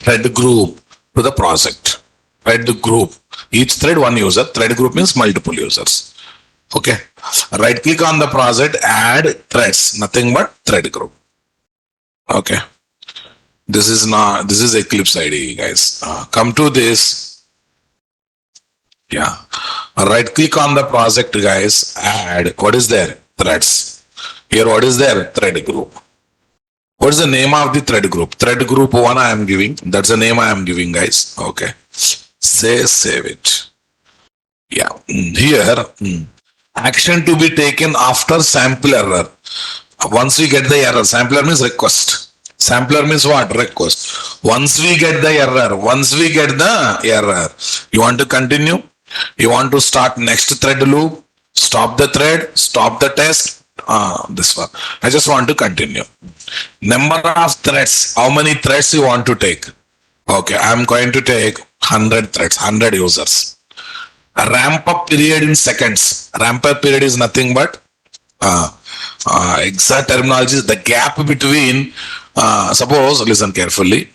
thread group to the project. Thread group. Each thread one user. Thread group means multiple users. Okay. Right click on the project, add threads. Nothing but thread group. Okay. This is Eclipse IDE, guys. Come to this. Yeah. Right click on the project, guys. Add. What is there? Threads. Here, what is there? Thread group. What is the name of the thread group? Thread group 1 I am giving. That's the name I am giving, guys. Okay. Save it. Yeah. Here, action to be taken after sample error. Once we get the error, sampler means request. Sampler means what? Request. Once we get the error, you want to continue? You want to start next thread loop? Stop the thread, stop the test. This one. I just want to continue. Number of threads. How many threads you want to take? Okay, I'm going to take 100 threads, 100 users. A ramp up period in seconds. Ramp up period is nothing but exact terminology is the gap between suppose, listen carefully,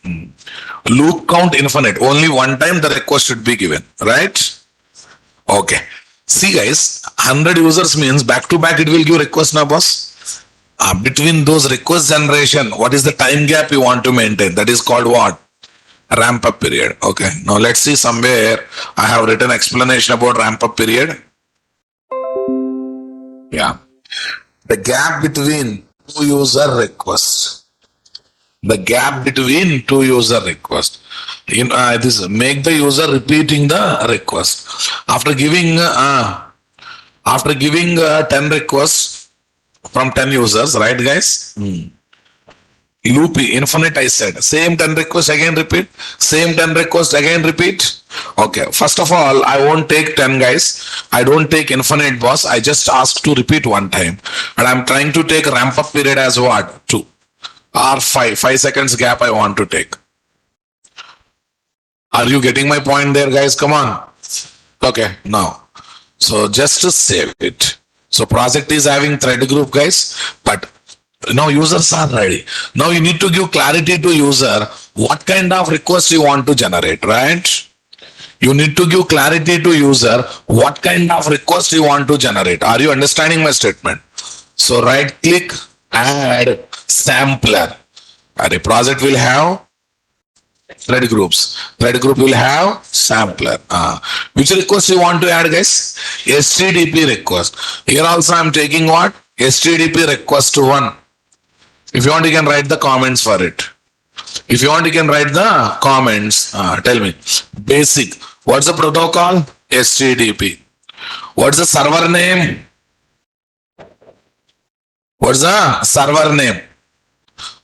loop count infinite, only one time the request should be given, right? Okay, see guys, 100 users means back to back it will give request now, boss. Between those request generation, what is the time gap you want to maintain? That is called what? Ramp up period. Okay, now let's see, somewhere I have written explanation about ramp up period. Yeah, the gap between two user requests. The gap between two user requests. This make the user repeating the request. After giving 10 requests from 10 users, right guys? Loopy, infinite I said. Same 10 requests again repeat. Same 10 requests again repeat. Okay, first of all, I won't take 10 guys. I don't take infinite, boss. I just ask to repeat one time. And I'm trying to take ramp up period as what? 2 or 5 seconds gap I want to take. Are you getting my point there, guys? Come on. Okay, now. So just to save it. So project is having thread group, guys, but now users are ready. Now you need to give clarity to user what kind of request you want to generate, right? You need to give clarity to user what kind of request you want to generate. Are you understanding my statement? So right click, add sampler. The project will have thread groups. Thread group will have sampler. Which request you want to add, guys? HTTP request. Here also I am taking what? HTTP request 1. If you want, you can write the comments for it. If you want, you can write the comments. Tell me. Basic. What's the protocol? HTTP. What's the server name? What's the server name?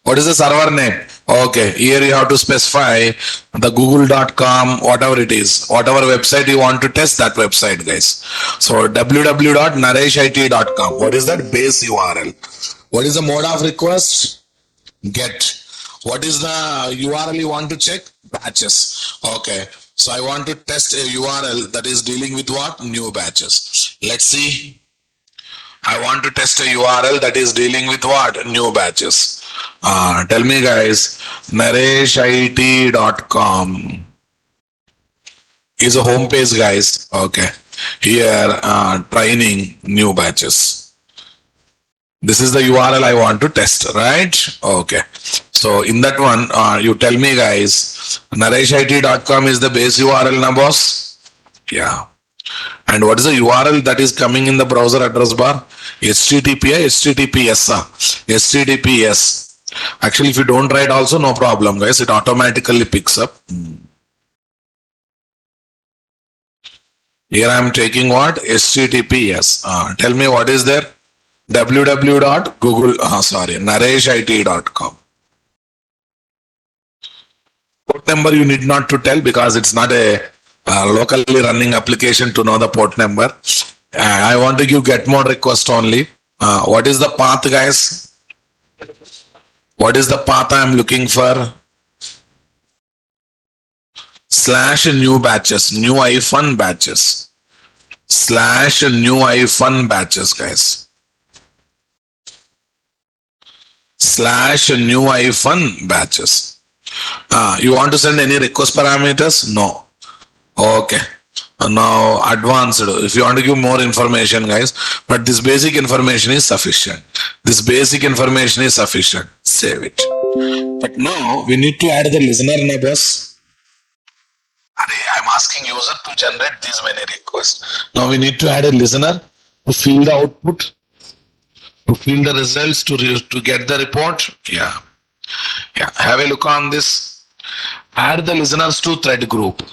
What is the server name? Okay, here you have to specify the google.com, whatever it is, whatever website you want to test, that website, guys. So www.nareshit.com. What is that? Base URL. What is the mode of request? Get. What is the URL you want to check? Batches. Okay. So I want to test a URL that is dealing with what? New batches. Let's see. I want to test a URL that is dealing with what? New batches. Tell me, guys. nareshit.com is a home page, guys. Okay. Here, training new batches. This is the URL I want to test, right? Okay. So in that one, you tell me, guys, nareshit.com is the base URL now, boss? Yeah. And what is the URL that is coming in the browser address bar? HTTP, HTTPS. HTTPS. Actually, if you don't write also, no problem, guys. It automatically picks up. Here I am taking what? HTTPS. Tell me what is there? nareshit.com. Port number you need not to tell because it's not a locally running application to know the port number. I want to give get more request only. What is the path, guys? What is the path I am looking for? / new batches, new batches. / new batches, guys. / new batches. You want to send any request parameters? No. Okay. Now advanced. If you want to give more information, guys, but this basic information is sufficient. This basic information is sufficient. Save it. But now we need to add the listener now, boss. I'm asking user to generate these many requests. Now we need to add a listener to fill the output, to fill the results, to get the report. Yeah. Have a look on this. Add the listeners to thread group.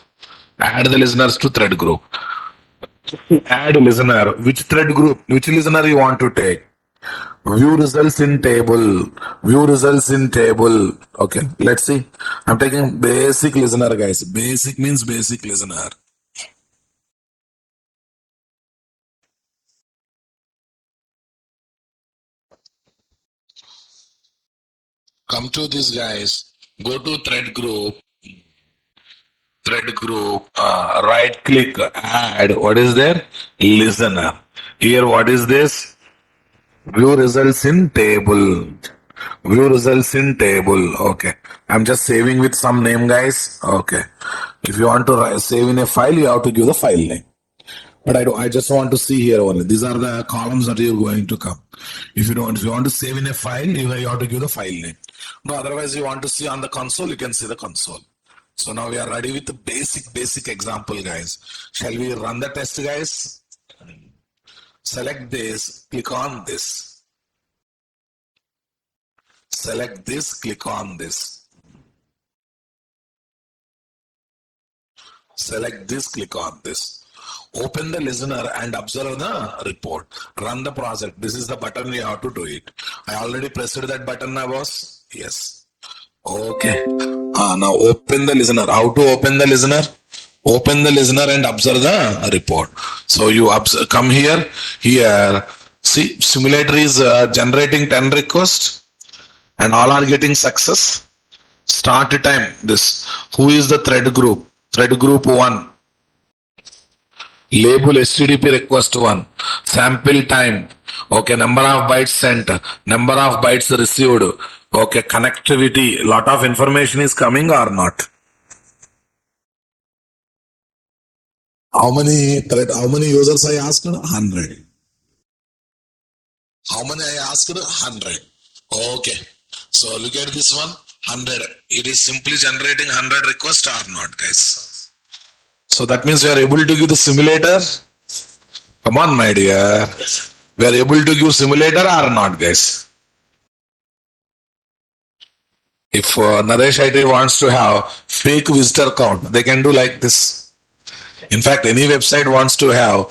Add the listeners to thread group. Add listener. Which thread group? Which listener you want to take? View results in table. View results in table. Okay, let's see. I'm taking basic listener, guys. Basic means basic listener. Come to this, guys. Go to thread group. Thread group. Right click. Add. What is there? Listener. Here, what is this? View results in table. View results in table. Okay. I'm just saving with some name, guys. Okay. If you want to save in a file, you have to give the file name. But I just want to see here only. These are the columns that you're going to come. If you want to save in a file, you have to give the file name. No, otherwise you want to see on the console, you can see the console. So now we are ready with the basic example, guys. Shall we run the test, guys? Select this, click on this. Select this, click on this. Select this, click on this. Open the listener and observe the report. Run the project. This is the button you have to do it. I already pressed that button now, boss. Yes. Okay. Now open the listener. How to open the listener? Open the listener and observe the report. So you come here. Here, see, simulator is generating 10 requests and all are getting success. Start time. This. Who is the thread group? Thread group 1. Label HTTP request 1. Sample time. Okay, number of bytes sent. Number of bytes received. Okay, connectivity. Lot of information is coming or not? How many users I asked? 100. How many I asked? 100. Okay. So look at this one. 100. It is simply generating 100 requests or not, guys? So that means we are able to give the simulator. Come on, my dear. We are able to give simulator or not, guys? If Naresh IT wants to have fake visitor count, they can do like this. In fact, any website wants to have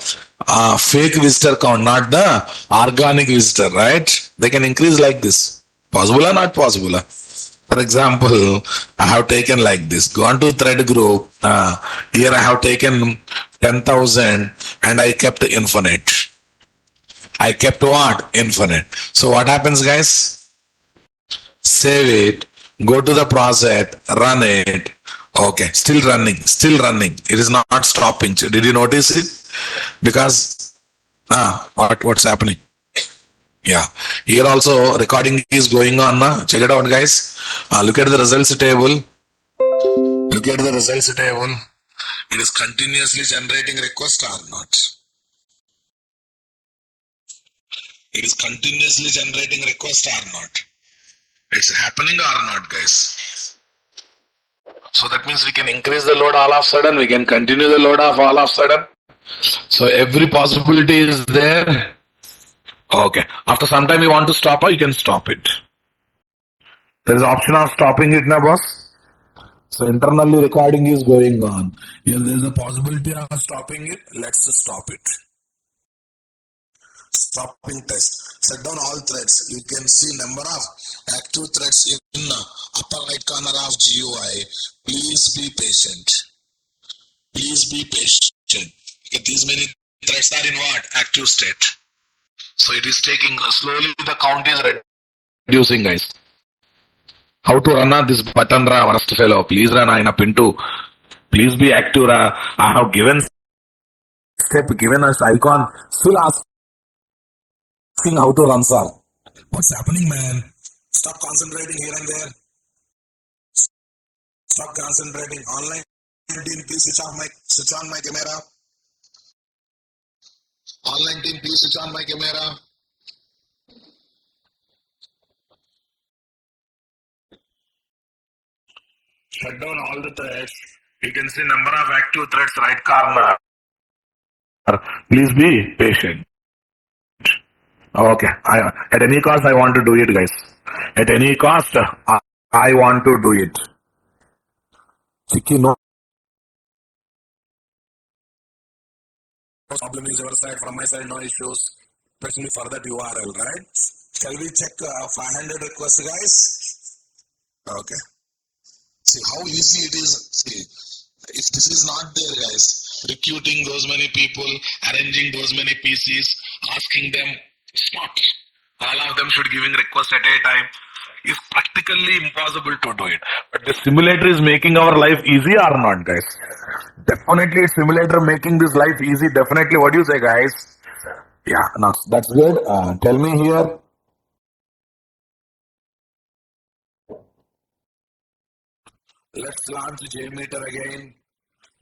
fake visitor count, not the organic visitor, right? They can increase like this. Possible or not possible? For example, I have taken like this. Gone to thread group. Here I have taken 10,000 and I kept infinite. I kept what? Infinite. So what happens, guys? Save it. Go to the project. Run it. Okay, still running. It is not stopping. Did you notice it? Because what's happening? Yeah, here also recording is going on. Check it out, guys. Look at the results table. Look at the results table. It is continuously generating request or not? It is continuously generating request or not? It's happening or not, guys? So that means we can increase the load all of a sudden. We can continue the load of all of a sudden. So every possibility is there. Okay. After some time you want to stop, or you can stop it. There is option of stopping it now, boss. So internally recording is going on. Here there is a possibility of stopping it. Let's stop it. Stopping test. Set down all threads. You can see number of active threads in upper right corner of GUI. Please be patient. Please be patient. Okay, these many threads are in what? Active state. So it is taking slowly, the count is reducing, guys. How to run this button, worst fellow? Please run in a pinto. Please be active. I have given step, given us icon. Still asking how to run, sir. What's happening, man? Stop concentrating here and there. Stop concentrating. Online team, please switch on my camera. Online team, please switch on my camera. Shut down all the threads. You can see number of active threads right corner. Please be patient. Okay. At any cost, I want to do it, guys. At any cost, I want to do it. Chicky, no problem is your side. From my side, no issues. Especially for that URL, right? Shall we check 500 requests, guys? Okay. See how easy it is. See, if this is not there, guys, recruiting those many people, arranging those many PCs, asking them, stop. All of them should giving request at a time. It's practically impossible to do it. But the simulator is making our life easy or not, guys? Definitely, simulator making this life easy. Definitely, what do you say, guys? Yeah, no, that's good. Tell me here. Let's launch JMeter again.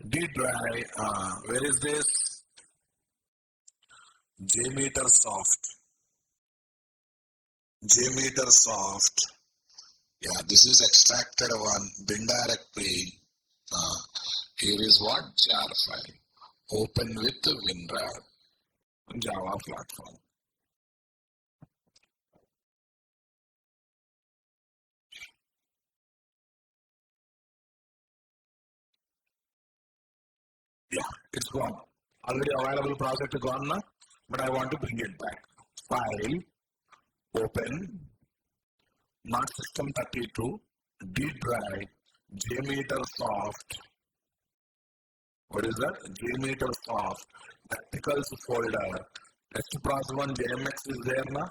D-Drive. Where is this? JMeter Soft. JMeter Soft. Yeah, this is extracted one. Bin directory. Here is what? jar file. Open with WinRAR. Java platform. Yeah, it's gone. Already available project is gone now, but I want to bring it back. File, open, not system32, D drive, JMeter Soft. What is that? JMeter Soft, Practicals folder. Test process one JMX is there now.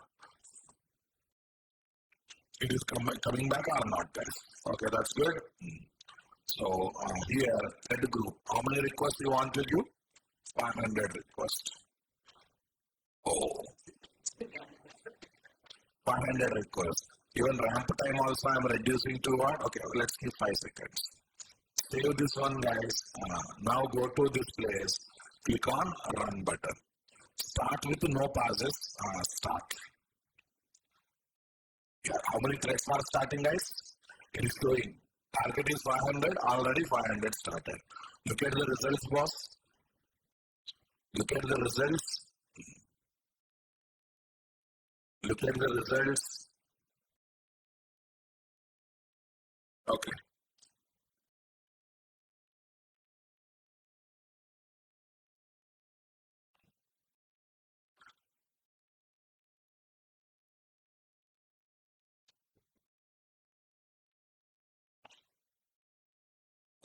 It is coming back or not, guys? Okay, that's good. So here, thread group. How many requests you want to give? 500 requests. Oh, 500 requests. Even ramp time also I am reducing to what? Okay, let's give 5 seconds. Save this one, guys. Now go to this place. Click on run button. Start with no pauses. Start. Yeah, how many threads are starting, guys? It is showing. Target is 500, already 500 started. Look at the results, boss. Look at the results. Look at the results. Okay.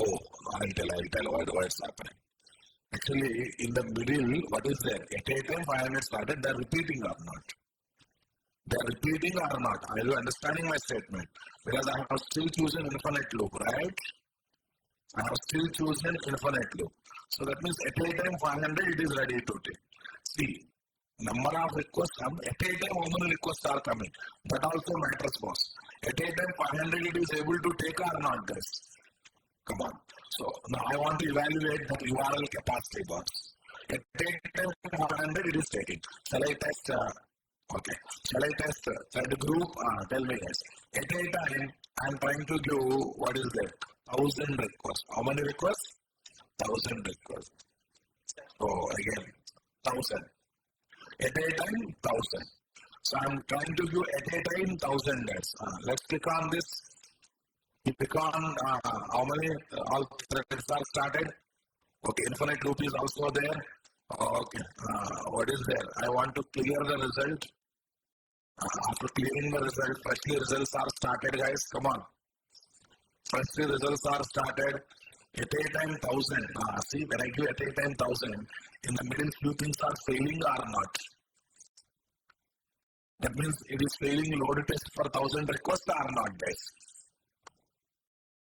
Oh, I'll tell what's happening. Actually, in the middle, what is there? At a time 500 started, they're repeating or not? They're repeating or not? Are you understanding my statement? Because I have still chosen infinite loop, right? I have still chosen infinite loop. So that means at a time 500, it is ready to take. See, number of requests come, at a time how many requests are coming? That also matters, boss. At a time 500, it is able to take or not, guys? Come on. So now I want to evaluate the URL capacity, boss. At a time 500, it is taking. Shall I test? Okay. Shall I test thread group? Tell me, guys. At a time, I am trying to give, what is that? 1000 requests. How many requests? 1000 requests. Oh, again, 1000. At a time, 1000. So I'm trying to give at a time 1000 guys. Let's click on this. You click on how many all threads are started. Okay, infinite loop is also there. Okay, what is there? I want to clear the result. After clearing the result, freshly results are started, guys. Come on. Freshly results are started. At a time 1000. See, when I give at a time 1000, in the middle few things are failing or not. That means it is failing load test for 1000 requests or not, guys.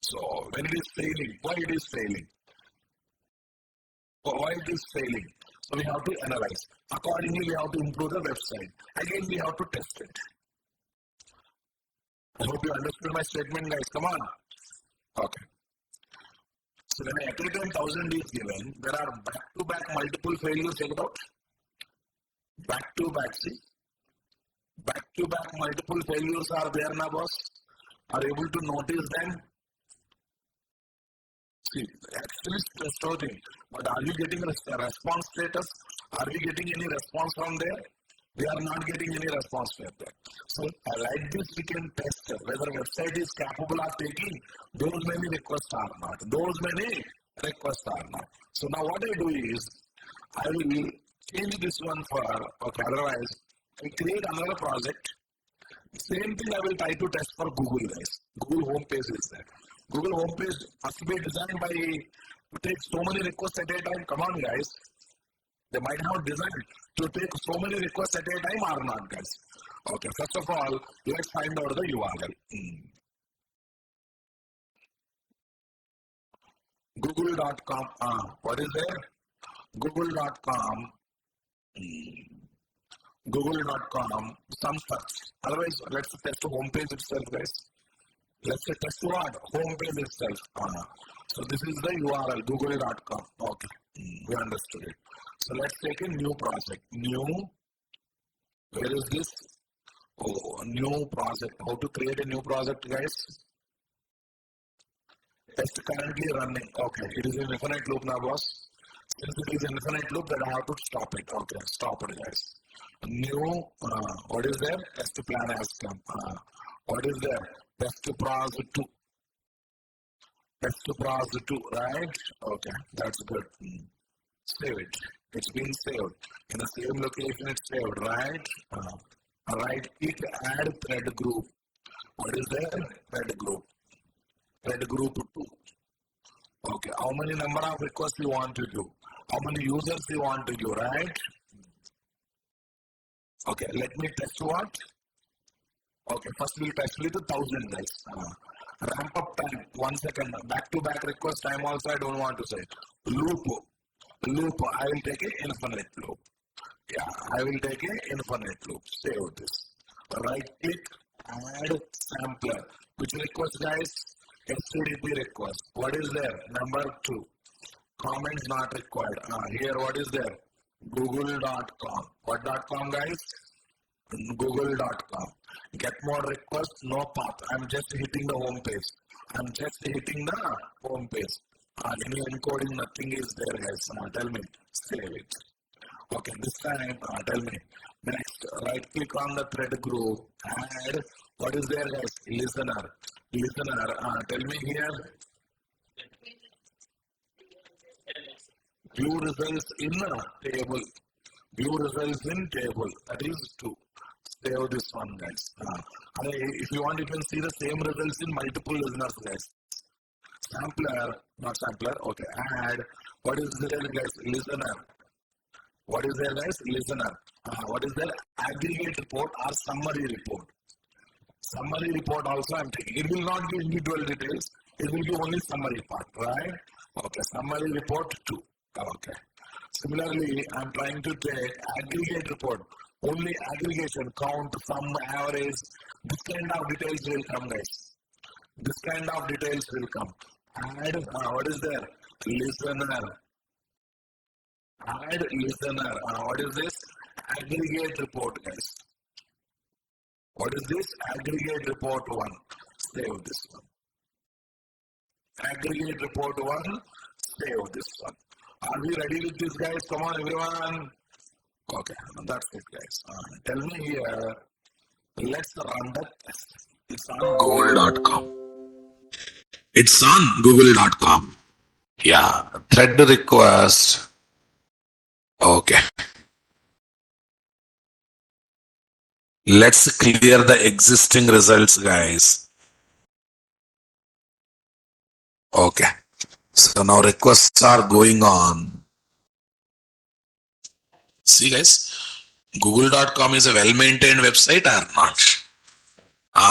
So when it is failing, why it is failing? Why it is failing? So we have to analyze. Accordingly, we have to improve the website. Again, we have to test it. I hope you understood my statement, guys. Come on. Okay. So when at a time 1,000 is given, there are back-to-back multiple failures. Check it out. Back-to-back, see. Back-to-back multiple failures are there now, boss. Are able to notice them? See, actually starting, but are you getting a response status? Are we getting any response from there? We are not getting any response from there. So, like this, we can test whether website is capable of taking those many requests or not. Those many requests or not. So, now what I do is, I will change this one for, okay, otherwise, I create another project. Same thing I will try to test for Google, guys. Google homepage is there. Google homepage must be designed by to take so many requests at a time. Come on, guys. They might have designed to take so many requests at a time or not, guys. Okay, first of all, let's find out the URL. Google.com. What is there? Google.com. Google.com. Some search. Otherwise, let's test the homepage itself, guys. Let's say test what? Homepage itself. So this is the URL, google.com. Okay, we understood it. So let's take a new project. New, where is this? Oh, new project. How to create a new project, guys? Test currently running. Okay, it is an infinite loop now, boss. Since it is an infinite loop, then I have to stop it. Okay, stop it, guys. New, what is there? Test plan has come. What is there? Test pros 2. Test pros 2, right? Okay, that's good. Save it. It's been saved. In the same location, it's saved, right? Right click, add thread group. What is there? Thread group. Thread group 2. Okay, how many number of requests you want to do? How many users you want to do, right? Okay, let me test what? Okay, first we'll test with 1,000 guys. Ramp up time, 1 second. Back-to-back request time also I don't want to say. Loop, I will take an infinite loop. Yeah, I will take an infinite loop. Save this. Right click, add sampler. Which request, guys? HTTP request. What is there? Number 2. Comments not required. Here, what is there? Google.com. What.com, guys? Google.com. Get more requests, no path. I'm just hitting the home page. Any encoding, nothing is there, guys. Tell me. Save it. Okay, this time, tell me. Next, right click on the thread group. Add. What is there, guys? Listener. Tell me here. View results in table. That is 2. Save this one, guys. If you want, you can see the same results in multiple listeners, guys. Not sampler. Okay, add. What is there, guys? Listener. What is there, guys? Listener. What is there? Aggregate report or summary report. Summary report also I'm taking. It will not give individual details. It will give only summary part, right? Okay, summary report 2. Okay. Similarly, I'm trying to take aggregate report. Only aggregation, count, sum, average. This kind of details will come, guys. Add, what is there? Listener. Add listener. What is this? Aggregate report, guys. What is this? Aggregate report 1. Save this one. Aggregate report 1. Save this one. Are we ready with this, guys? Come on, everyone. Okay, that's it, guys. Tell me here. Let's run the test. It's on google.com. It's on google.com. Yeah, thread request. Okay. Let's clear the existing results, guys. Okay. So now requests are going on. See, guys, google.com is a well-maintained website or not?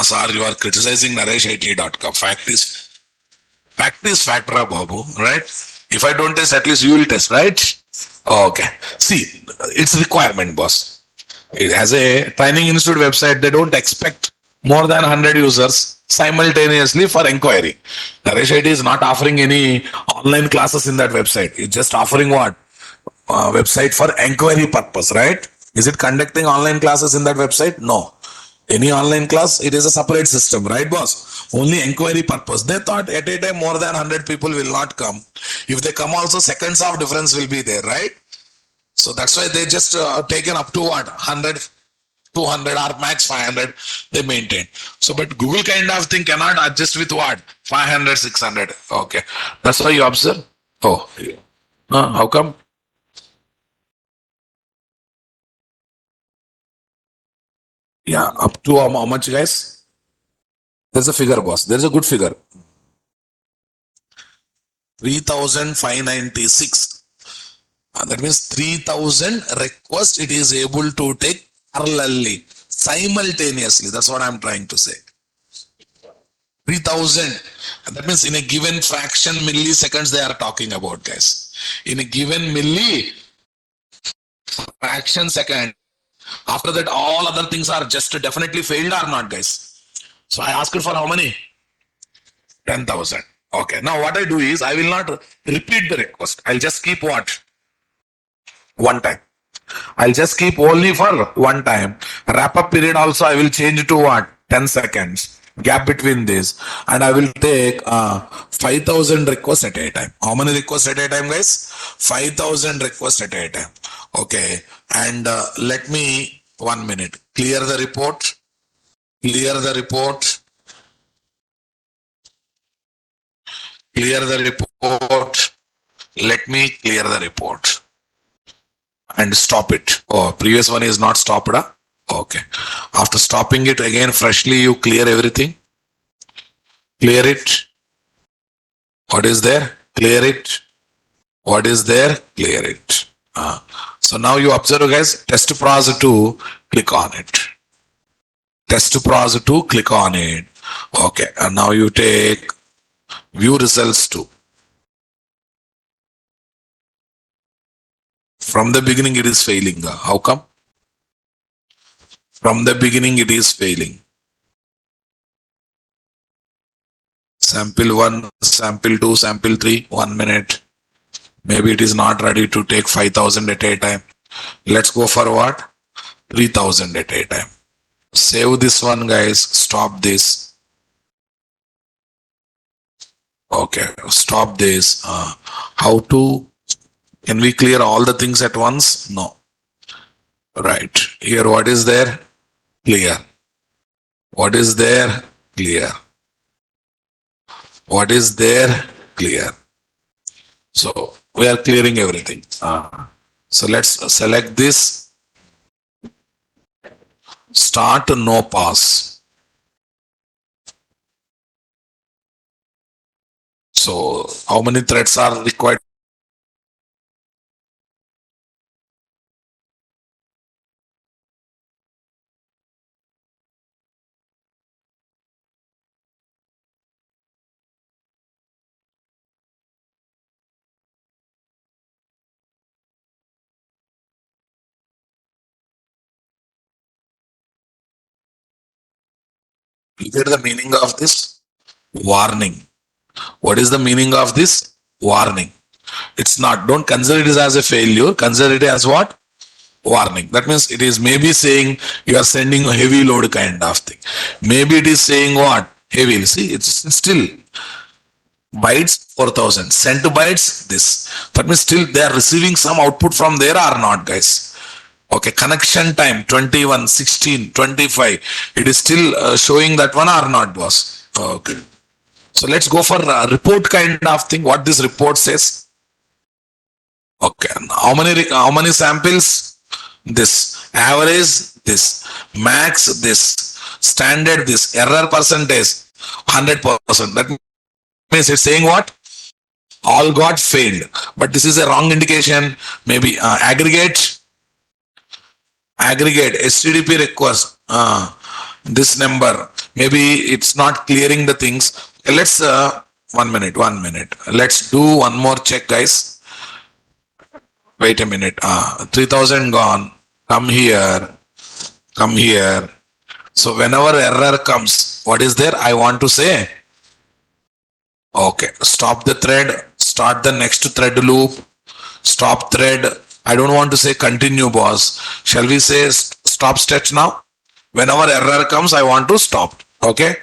Sir, you are criticizing nareshit.com. Fact is Babu, right? If I don't test, at least you will test, right? Okay. See, it's requirement, boss. As a training institute website, they don't expect more than 100 users simultaneously for inquiry. Naresh IT is not offering any online classes in that website. It's just offering what? Website for inquiry purpose, right? Is it conducting online classes in that website? No. Any online class, it is a separate system, right, boss? Only inquiry purpose. They thought at a time more than 100 people will not come. If they come also, seconds of difference will be there, right? So that's why they just taken up to what? 100, 200 or max 500 they maintain. So, but Google kind of thing cannot adjust with what? 500, 600. Okay. That's why you observe. Oh, how come? Yeah, up to how much, guys? There's a figure, boss. There's a good figure. 3,596. That means 3,000 requests it is able to take parallelly, simultaneously. That's what I'm trying to say. 3,000. That means in a given fraction milliseconds they are talking about, guys. In a given fraction second. After that, all other things are just definitely failed or not, guys. So I asked for how many? 10,000. Okay. Now what I do is I will not repeat the request. I'll just keep what? One time. I'll just keep only for one time. Wrap up period also I will change to what? 10 seconds. Gap between this. And I will take 5,000 requests at a time. How many requests at a time, guys? 5,000 requests at a time. Okay. And let me, 1 minute, clear the report. Clear the report. Clear the report. Let me clear the report. And stop it. Oh, previous one is not stopped. Huh? Okay. After stopping it again freshly, you clear everything. Clear it. What is there? Clear it. What is there? Clear it. So now you observe, guys, test pros 2, click on it. Test pros 2, click on it. Okay. And now you take view results 2. From the beginning it is failing. How come? From the beginning it is failing. Sample 1, sample 2, sample 3, 1 minute. Maybe it is not ready to take 5,000 at a time. Let's go for what? 3,000 at a time. Save this one, guys. Stop this. Okay, stop this. How to? Can we clear all the things at once? No. Right. Here, what is there? Clear. What is there? Clear. What is there? Clear. So we are clearing everything. So let's select this. Start no pass. So how many threads are required? You get the meaning of this? Warning. What is the meaning of this? Warning. It's not. Don't consider it as a failure. Consider it as what? Warning. That means it is maybe saying you are sending a heavy load kind of thing. Maybe it is saying what? Heavy. See, it's still bytes 4,000. Sent bytes this. That means still they are receiving some output from there or not, guys. Okay, connection time 21, 16, 25. It is still showing that one or not, boss? Okay. So let's go for a report kind of thing. What this report says? Okay. How many samples? This. Average this. Max this. Standard this. Error percentage 100%. That means it's saying what? All got failed. But this is a wrong indication. Maybe aggregate HTTP request, this number, maybe it's not clearing the things. Let's 1 minute. Let's do one more check, guys. Wait a minute. 3,000 gone. Come here. So whenever error comes, what is there? I want to say, okay, stop the thread. start the next thread loop, stop thread. I don't want to say continue, boss. Shall we say stop stretch now? Whenever error comes, I want to stop. Okay,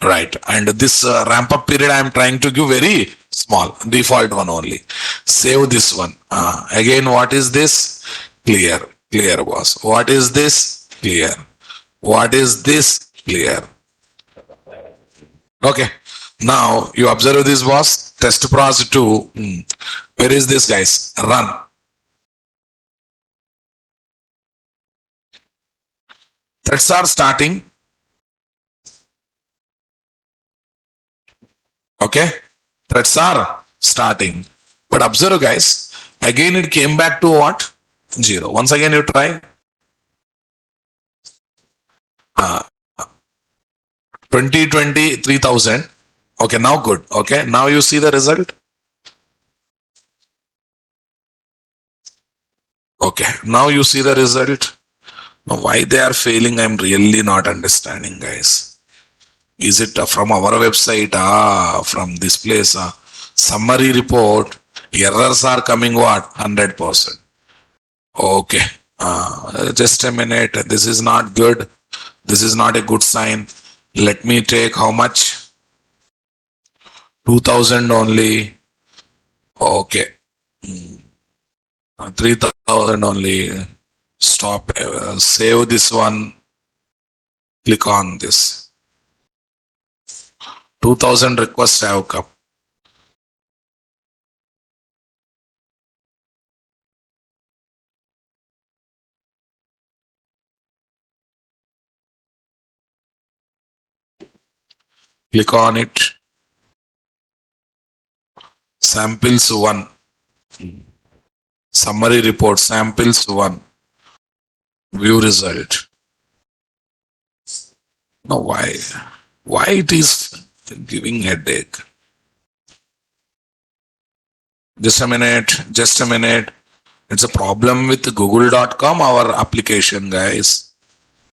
right. And this ramp up period I am trying to give very small, default one only. Save this one. Again, what is this? Clear, clear, boss. What is this? Clear. What is this? Clear. Okay. Now you observe this, boss. Test process 2. Where is this, guys? Run. Threads are starting. Okay. Threads are starting. But observe, guys. Again, it came back to what? 0. Once again, you try. 2020, 3000. Okay, now good. Okay, now you see the result. Okay, now you see the result. Now, why they are failing, I'm really not understanding, guys. Is it from our website? From this place? Summary report. Errors are coming what? 100%. Okay. Just a minute. This is not good. This is not a good sign. Let me take how much? 2000 only. Okay. 3000 only. Stop. Save this one. Click on this. 2000 requests have come. Click on it. Samples 1. Summary report. Samples 1. View result. Now why? Why it is giving headache? Just a minute. Just a minute. It's a problem with google.com, our application, guys.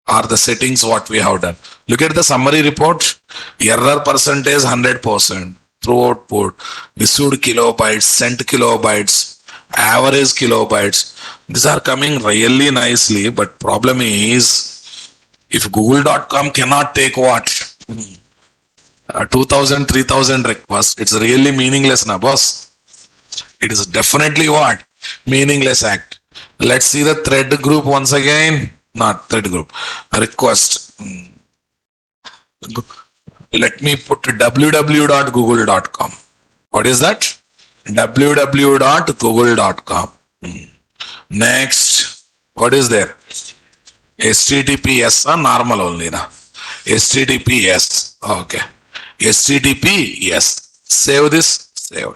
Are the settings what we have done. Look at the summary report. Error percentage 100%. Throughout port. Received kilobytes, sent kilobytes, average kilobytes. These are coming really nicely, but problem is, if google.com cannot take what? 2000, 3000 requests, it's really meaningless, na boss. It is definitely what? Meaningless act. Let's see the thread group once again. Not thread group. Request. Let me put www.google.com. What is that? www.google.com. Next. What is there? HTTPS, normal only. Na? HTTPS. Okay. HTTP, yes. Save this. Save.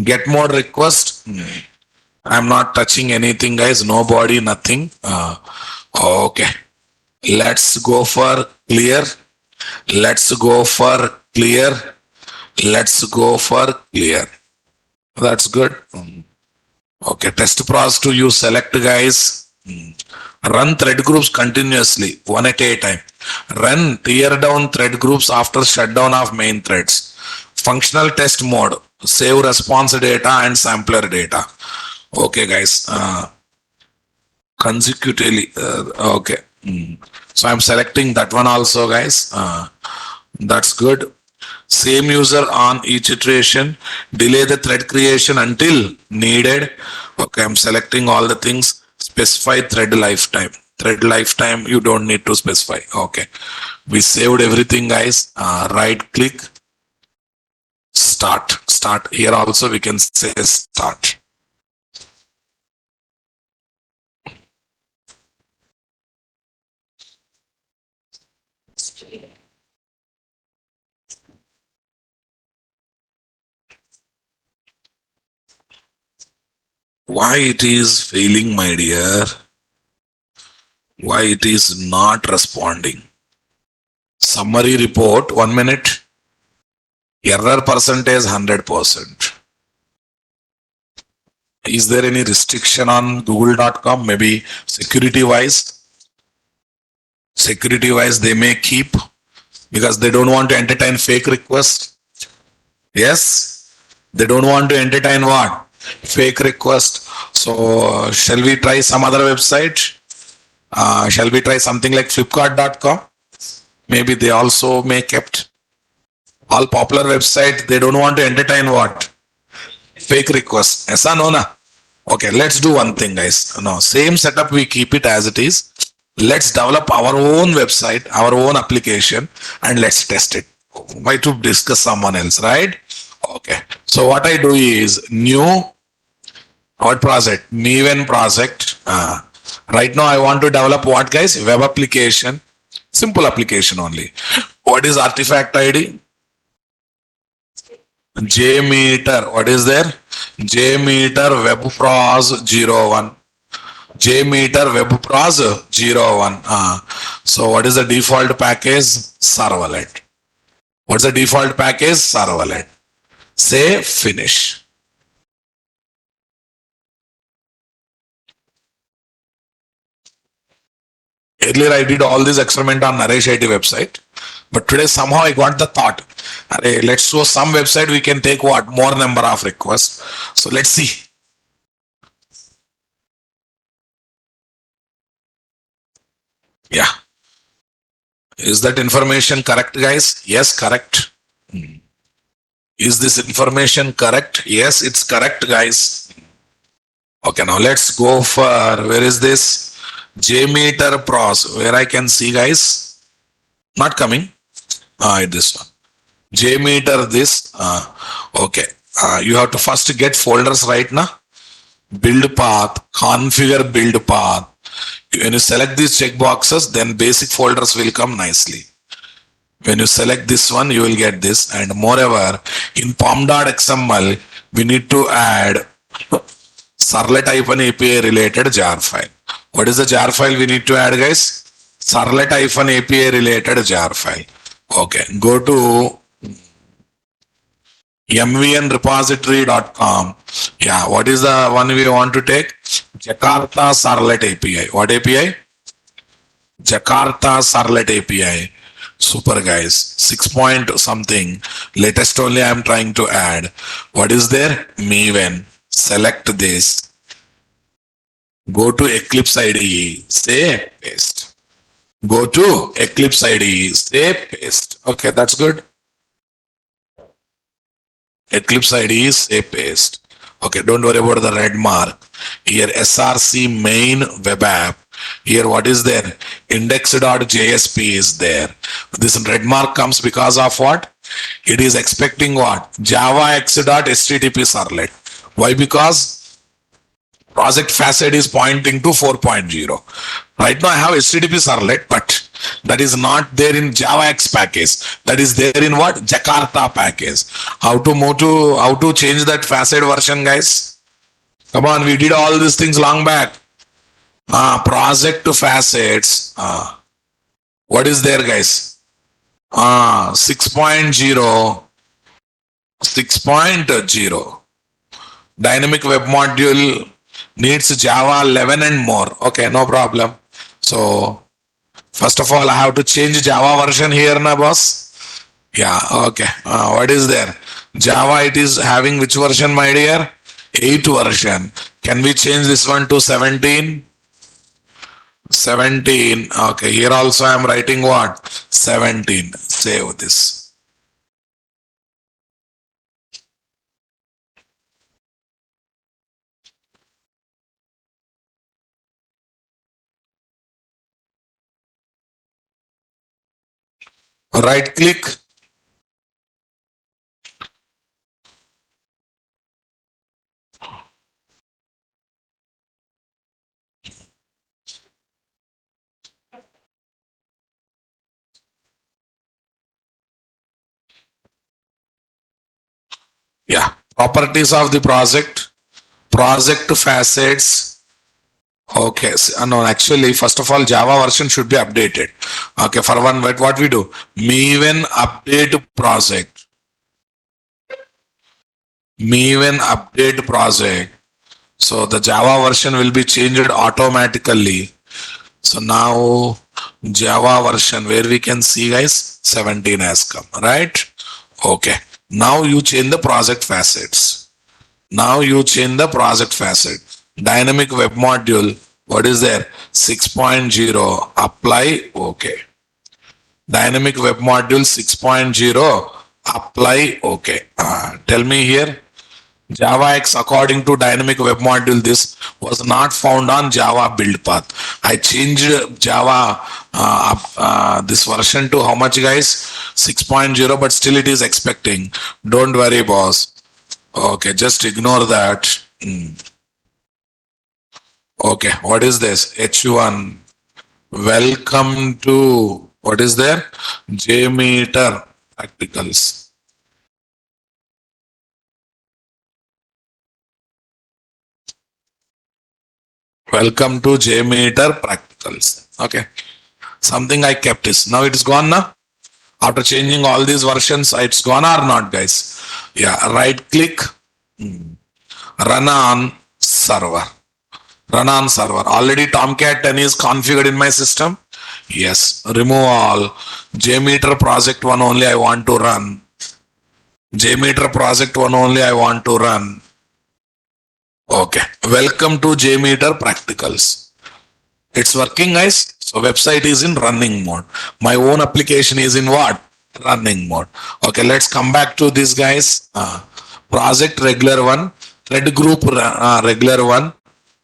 Get more request. I'm not touching anything, guys. Nobody, nothing. Okay. Let's go for clear. Let's go for clear. Let's go for clear. That's good. Okay. Test process 2, you select, guys. Run thread groups continuously, one at a time. Run tear down thread groups after shutdown of main threads. Functional test mode. Save response data and sampler data. Okay, guys. Consecutively. Okay. So I'm selecting that one also, guys. That's good. Same user on each iteration. Delay the thread creation until needed. Okay, I'm selecting all the things. Specify thread lifetime. Thread lifetime, you don't need to specify. Okay. We saved everything, guys. Right click. Start. Start. Here also we can say start. Why it is failing, my dear? Why it is not responding? Summary report, 1 minute. Error percentage 100%. Is there any restriction on google.com? Maybe security wise? Security wise, they may keep because they don't want to entertain fake requests. Yes? They don't want to entertain what? Fake request. So shall we try some other website? Shall we try something like Flipkart.com? Maybe they also may kept all popular website. They don't want to entertain what? Fake request. Aisa no na? Okay, let's do one thing, guys. No, same setup, we keep it as it is. Let's develop our own website, our own application, and let's test it. Why to discuss someone else, right? Okay. So what I do is new what project? Maven project. Right now I want to develop what, guys? Web application. Simple application only. What is artifact ID? JMeter. What is there? JMeter WebPros 01. JMeter WebPros 01. So what is the default package? Servlet. What's the default package? Servlet. Say finish. Earlier I did all this experiment on Naresh IT website, but today somehow I got the thought, let's show some website we can take what? More number of requests. So let's see. Yeah. Is that information correct, guys? Yes, correct. Is this information correct? Yes, it's correct, guys. Okay, now let's go for, where is this? JMeter pros, where I can see, guys, not coming. This one. JMeter this. Okay. You have to first get folders right now. Build path, configure build path. When you select these checkboxes, then basic folders will come nicely. When you select this one, you will get this. And moreover, in pom.xml, we need to add servlet-API related jar file. What is the jar file we need to add, guys? Servlet-API related jar file. Okay, go to mvnrepository.com. Yeah, what is the one we want to take? Jakarta Servlet API. What API? Jakarta Servlet API. Super, guys. 6 point something. Latest only I am trying to add. What is there? Maven. Select this. Go to Eclipse IDE. Say paste. Go to Eclipse IDE. Say paste. Okay, that's good. Eclipse IDE is say paste. Okay, don't worry about the red mark. Here SRC main web app. Here what is there? Index.jsp is there. This red mark comes because of what? It is expecting what? javax.http servlet. Why? Because project facet is pointing to 4.0. Right now I have HTTP servlet, but that is not there in JavaX package. That is there in what? Jakarta package. How to change that facet version, guys? Come on, we did all these things long back. Project to facets. What is there, guys? 6.0. 6.0. Dynamic web module needs Java 11 and more. Okay, no problem. So first of all, I have to change Java version here, na boss? Yeah, okay. What is there? Java, it is having which version, my dear? 8 version. Can we change this one to 17? 17. Okay, here also I am writing what? 17. Save this. Right click. Yeah. Properties of the project. Project facets. Okay, no, actually, first of all, Java version should be updated. Okay, for one, what we do? Maven update project. Maven update project. So the Java version will be changed automatically. So now Java version, where we can see, guys, 17 has come, right? Okay. Now you change the project facets. Now you change the project facet. Dynamic web module. What is there? 6.0. Apply. Okay. Dynamic web module 6.0. Apply. Okay. Tell me here. Java X according to dynamic web module, this was not found on Java build path. I changed Java this version to how much, guys? 6.0, but still it is expecting. Don't worry, boss. Okay, just ignore that. Okay, what is this? H1. Welcome to, what is there? JMeter practicals. Welcome to JMeter practicals. Okay. Something I kept is, now it is gone now. After changing all these versions, it's gone or not, guys? Yeah, right click, run on server. Run on server. Already Tomcat 10 is configured in my system. Yes, remove all. JMeter project 1 only I want to run. JMeter project 1 only I want to run. Okay, welcome to JMeter practicals. It's working, guys. So website is in running mode. My own application is in what? Running mode. Okay, let's come back to this, guys. Project regular one, thread group regular one.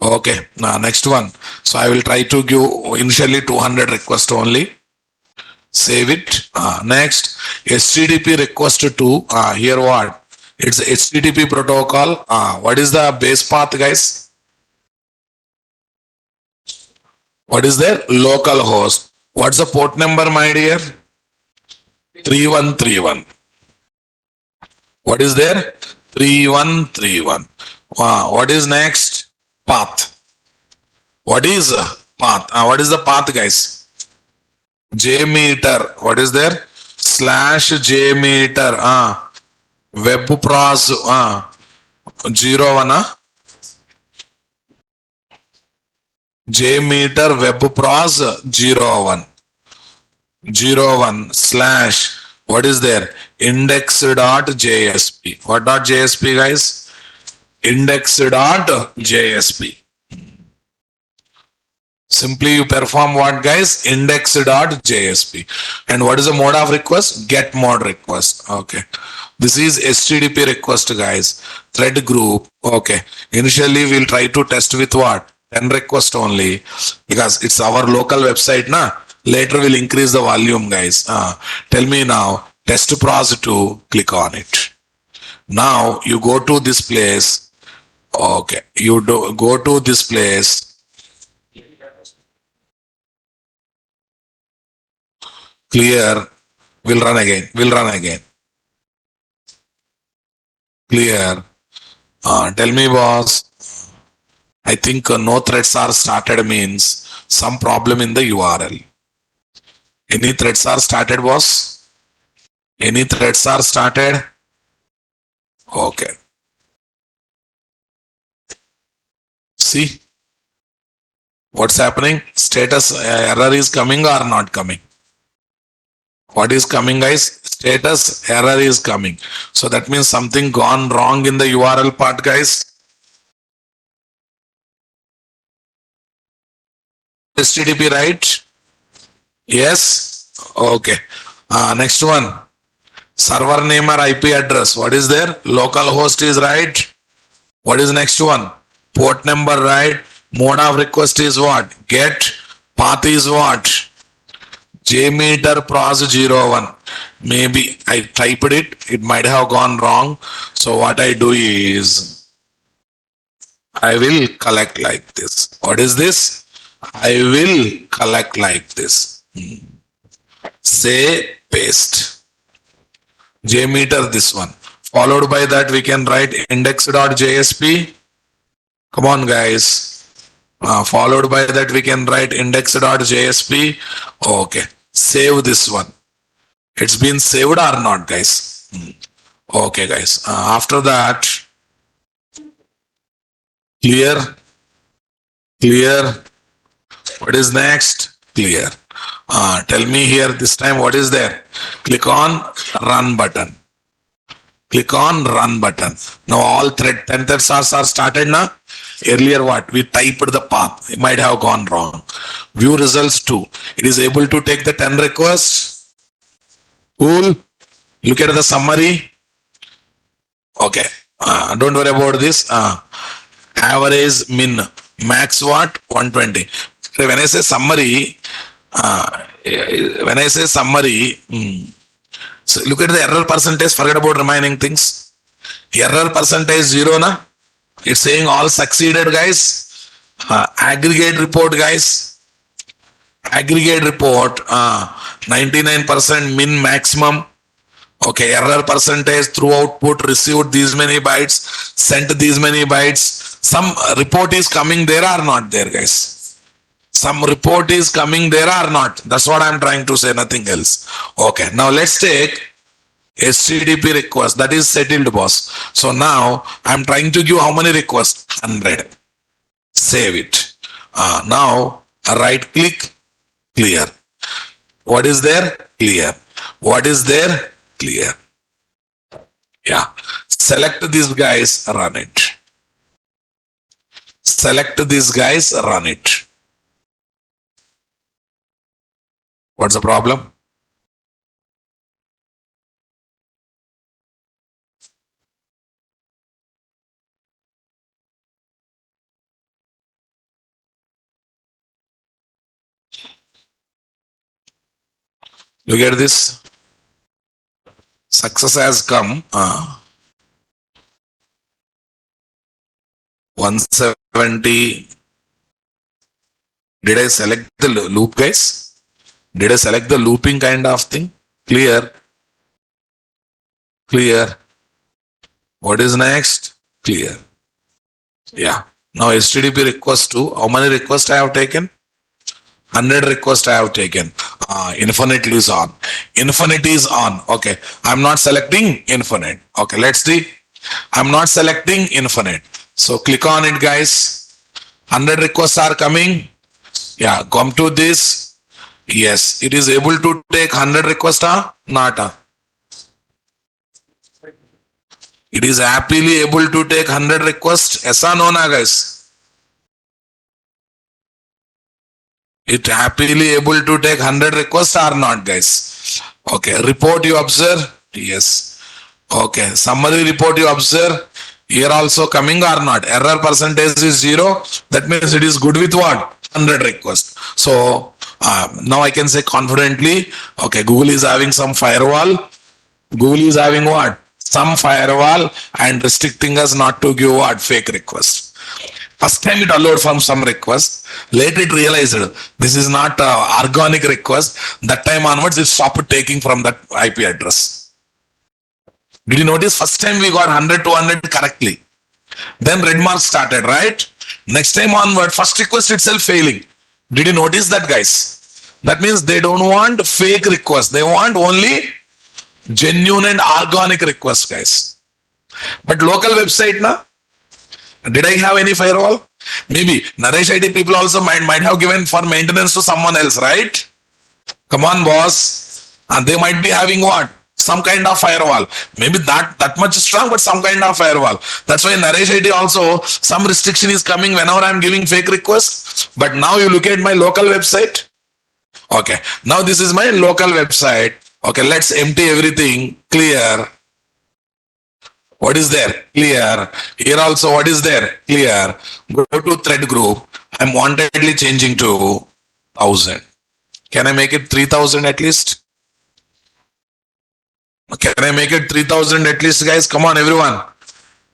Okay, next one. So I will try to give initially 200 request only. Save it. Next, HTTP request to here what? It's HTTP protocol. What is the base path, guys? What is there? Local host. What's the port number, my dear? 3131. What is there? 3131. What is next? Path. What is path? What is the path, guys? JMeter. What is there? Slash JMeter. WebPros 01. JMeter WebPros 01 slash, what is there? Index.jsp. What dot JSP, guys? Index.jsp. Simply you perform what, guys? Index.jsp. And what is the mode of request? Get mode request. Okay. This is HTTP request, guys. Thread group. Okay. Initially we'll try to test with what? 10 request only, because it's our local website, na. Later we'll increase the volume, guys. Tell me now, test pros 2, click on it. Now you go to this place. Okay. You go to this place. Clear. We'll run again. Clear. Tell me, boss. I think no threads are started means some problem in the URL. Any threads are started, boss? Any threads are started? Okay. See what's happening? Status error is coming or not coming? What is coming, guys? Status error is coming. So that means something gone wrong in the URL part, guys. HTTP, right? Yes. Okay. Next one. Server name or IP address. What is there? Localhost is right. What is next one? Port number, right? Mode of request is what? Get. Path is what? JMeter pros 01. Maybe I typed it. It might have gone wrong. So what I do is I will collect like this. What is this? I will collect like this. Say paste. JMeter, this one. Followed by that, we can write index.jsp. Come on, guys. Followed by that, we can write index.jsp. Okay. Save this one. It's been saved or not, guys? Okay, guys. After that, clear. What is next? Clear. Tell me here this time what is there. Click on run button. Click on run button. Now all 10 threads are started now. Earlier what? We typed the path. It might have gone wrong. View results 2. It is able to take the 10 requests. Cool. Look at the summary. Okay. Don't worry about this. Average min. Max what? 120. When I say summary, so look at the error percentage, forget about remaining things. Error percentage 0 na. It's saying all succeeded guys. Aggregate report guys. Aggregate report 99% min maximum. Okay, error percentage through output received these many bytes, sent these many bytes. Some report is coming there or not there guys. Some report is coming there or not. That's what I'm trying to say, nothing else. Okay, now let's take HTTP request. That is settled, boss. So now I'm trying to give how many requests? 100. Save it. Now right click, clear. What is there? Clear. What is there? Clear. Yeah. Select these guys, run it. Select these guys, run it. What's the problem? Look at this. Success has come. 170. Did I select the loop, guys? Did I select the looping kind of thing? Clear. Clear. What is next? Clear. Yeah. Now HTTP request 2. How many requests I have taken? 100 requests I have taken. Infinity is on. Infinity is on. Okay. I'm not selecting infinite. Okay. Let's see. I'm not selecting infinite. So click on it, guys. 100 requests are coming. Yeah. Come to this. Yes. It is able to take 100 requests. Not. It is happily able to take 100 requests. Yes or no, guys? It happily able to take 100 requests or not, guys? Okay. Report you observe? Yes. Okay. Summary report you observe? Here also coming or not? Error percentage is 0. That means it is good with what? 100 requests. So now I can say confidently, okay, Google is having some firewall. Google is having what? Some firewall and restricting us not to give what? Fake requests. First time it allowed from some request. Later it realized this is not organic request. That time onwards it stopped taking from that IP address. Did you notice? First time we got 100 to 100 correctly. Then red mark started, right? Next time onward, first request itself failing. Did you notice that, guys? That means they don't want fake requests. They want only genuine and organic requests, guys. But local website, na? Did I have any firewall? Maybe Naresh IT people also might have given for maintenance to someone else, right? Come on, boss. And they might be having what? Some kind of firewall. Maybe that much strong, but some kind of firewall. That's why Naresh IT also, some restriction is coming whenever I'm giving fake requests. But now you look at my local website. Okay. Now this is my local website. Okay. Let's empty everything. Clear. What is there? Clear. Here also, what is there? Clear. Go to thread group. I'm wantedly changing to 1000. Can I make it 3000 at least? Can I make it 3000 at least, guys? Come on, everyone.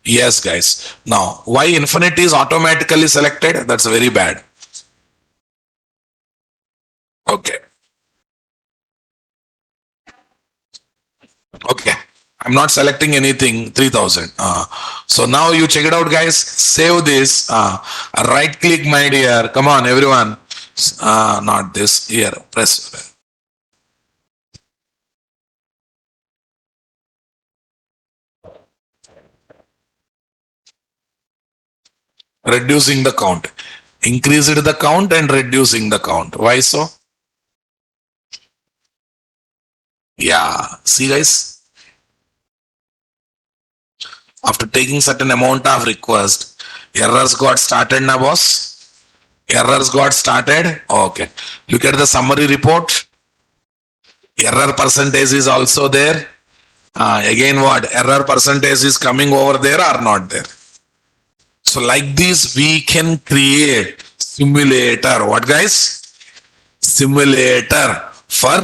Yes, guys. Now, why infinity is automatically selected? That's very bad. Okay. Okay. I'm not selecting anything 3000. So now you check it out, guys. Save this. Right click, my dear. Come on, everyone. Not this. Here. Press. Reducing the count. Increased the count and reducing the count. Why so? Yeah. See, guys. After taking certain amount of request, errors got started now, boss. Errors got started. Okay. Look at the summary report. Error percentage is also there. Again, what? Error percentage is coming over there or not there? So like this, we can create simulator. What, guys? Simulator for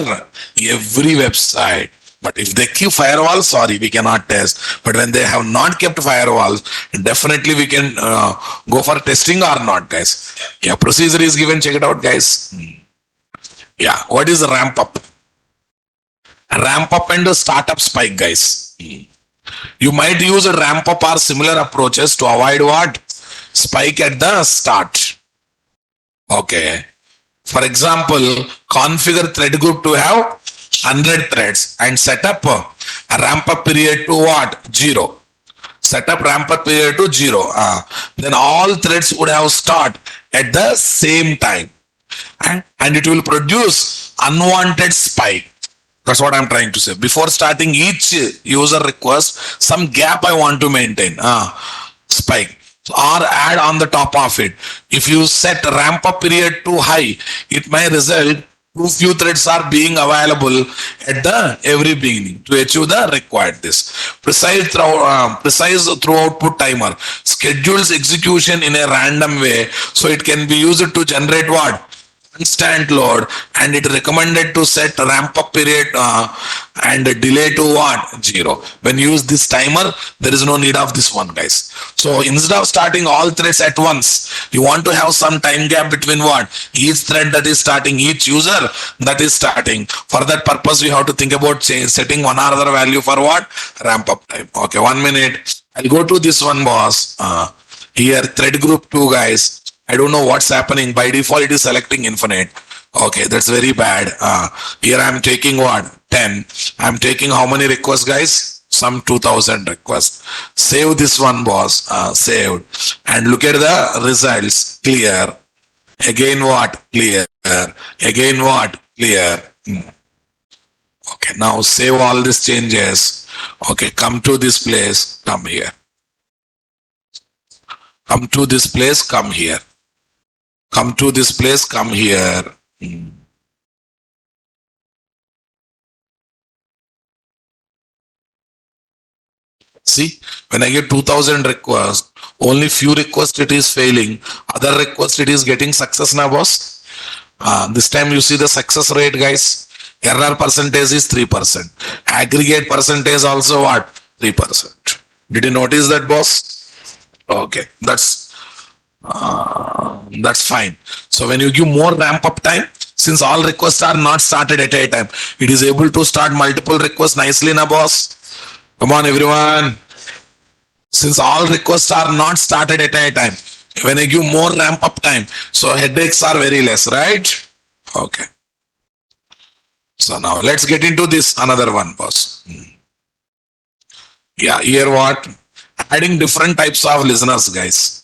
every website. But if they keep firewalls, sorry, we cannot test. But when they have not kept firewalls, definitely we can go for testing or not, guys. Yeah, procedure is given. Check it out, guys. Yeah, what is ramp up? Ramp up and startup spike, guys. You might use a ramp up or similar approaches to avoid what? Spike at the start. Okay. For example, configure thread group to have 100 threads and set up a ramp up period to what? 0. Set up ramp up period to 0. Then all threads would have start at the same time. And it will produce unwanted spike. That's what I'm trying to say. Before starting each user request, some gap I want to maintain. Spike. Or add on the top of it. If you set ramp up period too high, it may result too few threads are being available at the every beginning to achieve the required this. Precise through output timer schedules execution in a random way, so it can be used to generate what? Instant load, and it recommended to set ramp up period and delay to what? 0. When you use this timer, there is no need of this one, guys. So instead of starting all threads at once, you want to have some time gap between what? Each thread that is starting, each user that is starting. For that purpose, we have to think about setting one or other value for what? Ramp up time. Okay, 1 minute. I'll go to this one, boss. Here, thread group 2, guys. I don't know what's happening. By default, it is selecting infinite. Okay, that's very bad. Here I'm taking what? 10. I'm taking how many requests, guys? Some 2000 requests. Save this one, boss. Saved. And look at the results. Clear. Again what? Clear. Again what? Clear. Okay, now save all these changes. Okay, come to this place. Come here. Come to this place. Come here. Come to this place, come here. See, when I get 2000 requests, only few requests it is failing. Other requests it is getting success now, boss. This time you see the success rate, guys. Error percentage is 3%. Aggregate percentage also what? 3%. Did you notice that, boss? Okay, that's fine. So when you give more ramp up time, since all requests are not started at a time, it is able to start multiple requests nicely now, boss. Come on, everyone. Since all requests are not started at a time, when I give more ramp up time, so headaches are very less, right? Okay. So now let's get into this another one, boss. Yeah, here what? Adding different types of listeners, guys.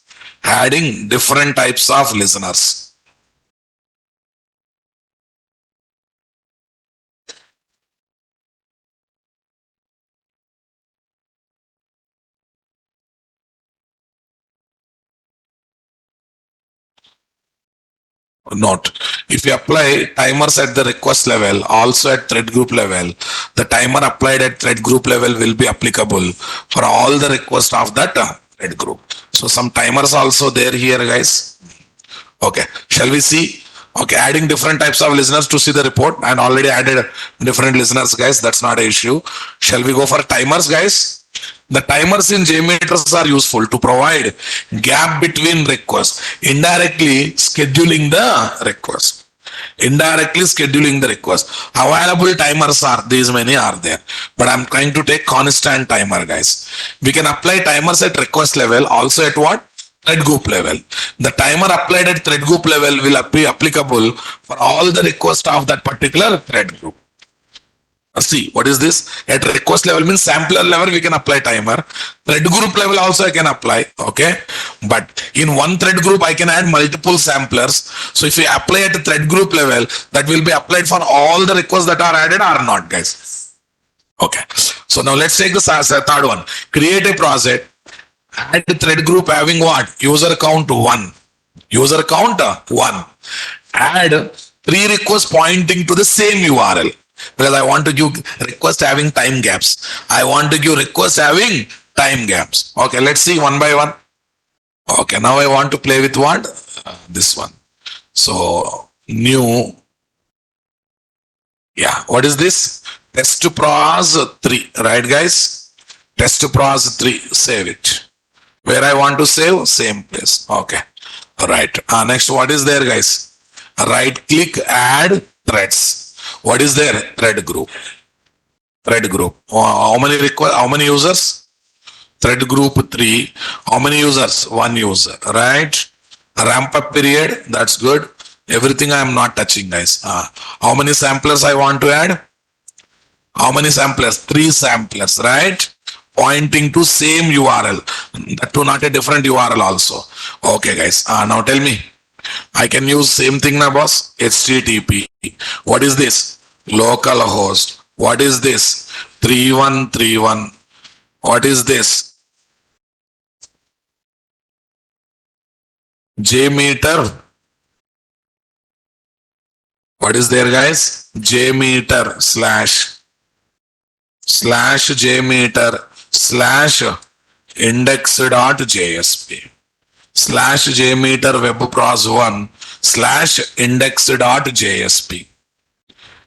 Adding different types of listeners. Note, if you apply timers at the request level, also at thread group level, the timer applied at thread group level will be applicable for all the requests of that thread group. So some timers also there here, guys. Okay, shall we see? Okay, adding different types of listeners to see the report, and already added different listeners, guys. That's not an issue. Shall we go for timers, guys? The timers in JMetrics are useful to provide gap between requests, indirectly scheduling the request. Indirectly scheduling the request. Available timers are these many are there, but I'm trying to take constant timer, guys. We can apply timers at request level, also at what? Thread group level. The timer applied at thread group level will be applicable for all the requests of that particular thread group. See, what is this? At request level means sampler level we can apply timer. Thread group level also I can apply, okay? But in one thread group I can add multiple samplers. So if we apply at a thread group level, that will be applied for all the requests that are added or not, guys. Okay. So now let's take the third one. Create a project. Add the thread group having what? User count 1. User count 1. Add 3 requests pointing to the same URL. Because I want to give request having time gaps. I want to give request having time gaps. Okay, let's see one by one. Okay, now I want to play with what? This one. So, new. Yeah, what is this? Test pros 3, right guys? Test pros 3, save it. Where I want to save? Same place. Okay, right. Next, what is there guys? Right click, add threads. What is there? Thread group. Thread group. How many request? How many users? Thread group 3. How many users? 1 user, right? Ramp up period. That's good. Everything I am not touching, guys. How many samplers I want to add? How many samplers? 3 samplers, right? Pointing to same URL. That to not a different URL also. Okay, guys. Now tell me. I can use same thing now, boss. HTTP. What is this? Localhost. What is this? 3131. What is this? JMeter. What is there, guys? JMeter slash JMeter slash index.jsp slash JMeter webpros1 slash index.jsp.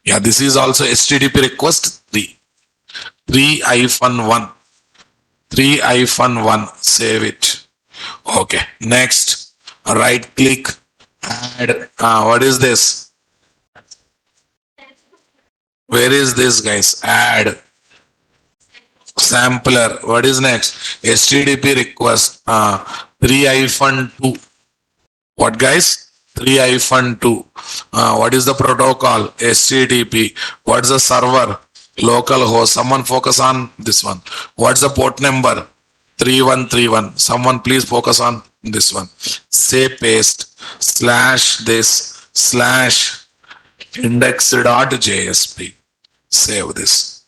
Yeah, this is also HTTP request 3. 3-1. 3-1. Save it. Okay. Next, right click, add. What is this? Where is this, guys? Add sampler. What is next? HTTP request 3-2. What, guys? 3-2. What is the protocol? HTTP. What's the server? Localhost. Someone focus on this one. What's the port number? 3131. Someone please focus on this one. Say paste slash this slash index.jsp. Save this.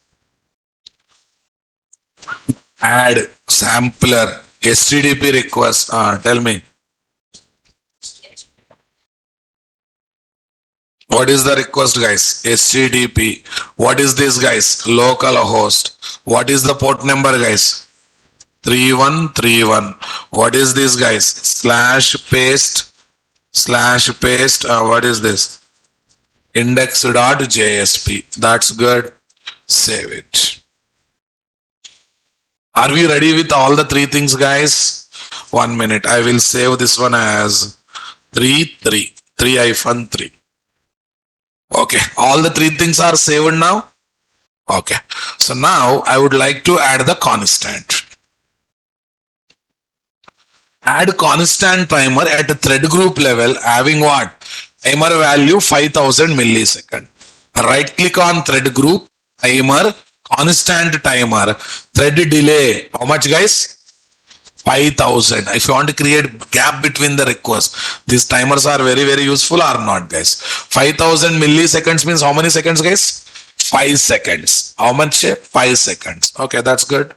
Add sampler HTTP request. Tell me. What is the request, guys? HTTP. What is this, guys? Localhost. What is the port number, guys? 3131. What is this, guys? Slash paste. What is this? Index.jsp. That's good. Save it. Are we ready with all the 3 things, guys? 1 minute. I will save this one as 3-3. Okay. All the 3 things are saved now. Okay. So now I would like to add the constant. Add constant timer at a thread group level having what? Timer value 5000 millisecond. Right click on thread group, timer, constant timer, thread delay. How much, guys? 5000. If you want to create gap between the requests, these timers are very, very useful or not, guys? 5000 milliseconds means how many seconds, guys? 5 seconds. How much? 5 seconds. Okay, that's good.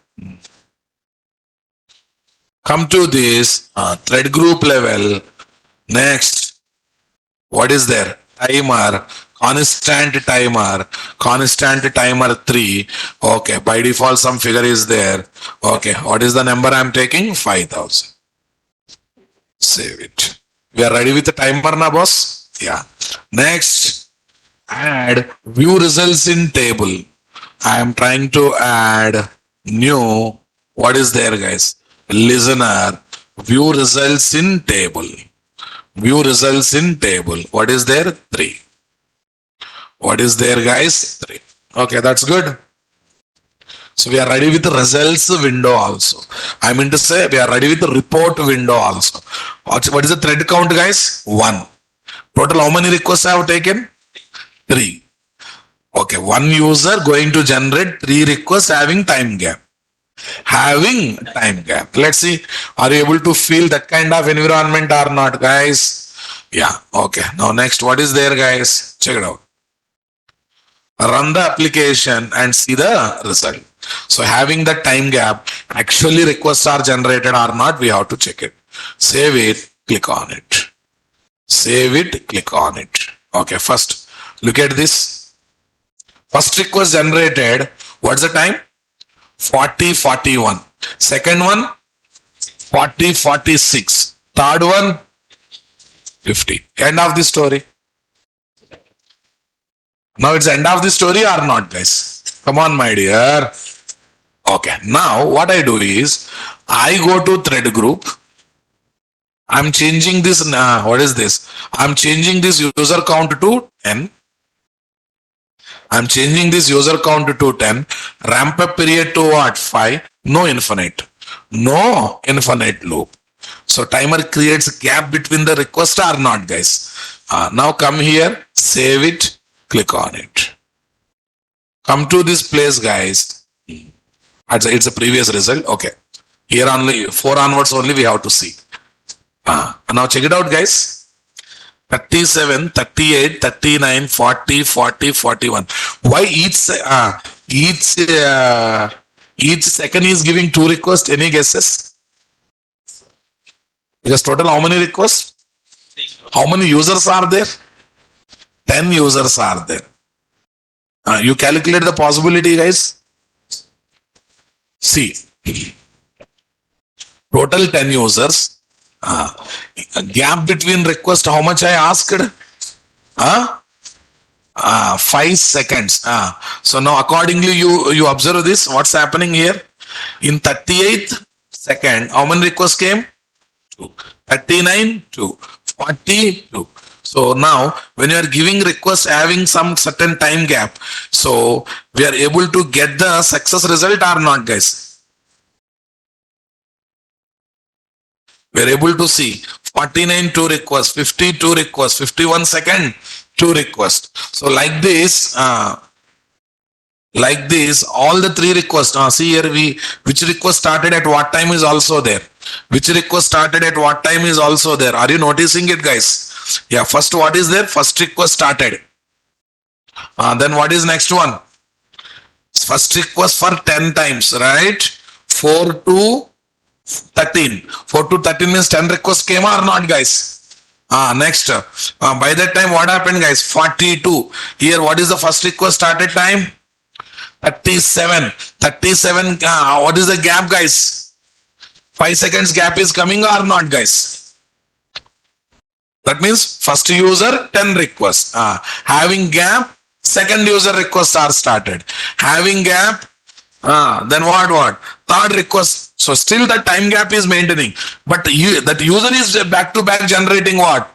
Come to this thread group level. Next, what is there? Timer, constant timer 3. Okay, by default some figure is there. Okay, what is the number I'm taking? 5000. Save it. We are ready with the timer now, boss? Yeah. Next, add view results in table. I am trying to add new. What is there, guys? Listener, view results in table. View results in table. What is there? 3. What is there, guys? 3. Okay, that's good. So we are ready with the results window also. I mean to say we are ready with the report window also. What is the thread count, guys? 1. Total how many requests I have taken? 3. Okay, 1 user going to generate 3 requests having time gap. Let's see, are you able to feel that kind of environment or not, guys? Yeah, okay. Now next, what is there, guys? Check it out. Run the application and see the result. So having that time gap, actually requests are generated or not, we have to check it. Save it, click on it. Save it, click on it. Okay, first look at this. First request generated, what's the time? 40:41. Second one, 40:46. Third one, 50. End of the story. Now it's end of the story or not, guys? Come on, my dear. Okay, now what I do is, I go to thread group. I'm changing this, what is this? I'm changing this user count to 10. I'm changing this user count to 10. Ramp up period to what? 5. No infinite. No infinite loop. So timer creates a gap between the request or not, guys. Now come here, save it, click on it. Come to this place, guys. It's a previous result. Okay. Here only, 4 onwards only we have to see. Now check it out, guys. 37, 38, 39, 40, 40, 41. Why each second is giving 2 requests? Any guesses? Because total how many requests? How many users are there? 10 users are there. You calculate the possibility, guys. See, total 10 users. Gap between request, how much I asked? 5 seconds. So now accordingly you observe this. What's happening here? In 38th second, how many requests came? 2. 39, 2. 40, 2. So now when you are giving request having some certain time gap, so we are able to get the success result or not, guys? We are able to see 49 2 requests, 52 requests, 51 second 2 requests. So like this, all the 3 requests. See here, which request started at what time is also there. Which request started at what time is also there. Are you noticing it, guys? Yeah, first what is there? First request started. Then what is next one? First request for 10 times, right? 4 to 13. 4 to 13 means 10 requests came or not, guys? Next. By that time, what happened, guys? 42. Here, what is the first request started time? 37. 37. What is the gap, guys? 5 seconds gap is coming or not, guys? That means first user 10 requests. Having gap, second user requests are started. Having gap, then what? Third request. So still the time gap is maintaining. But that user is back to back generating what?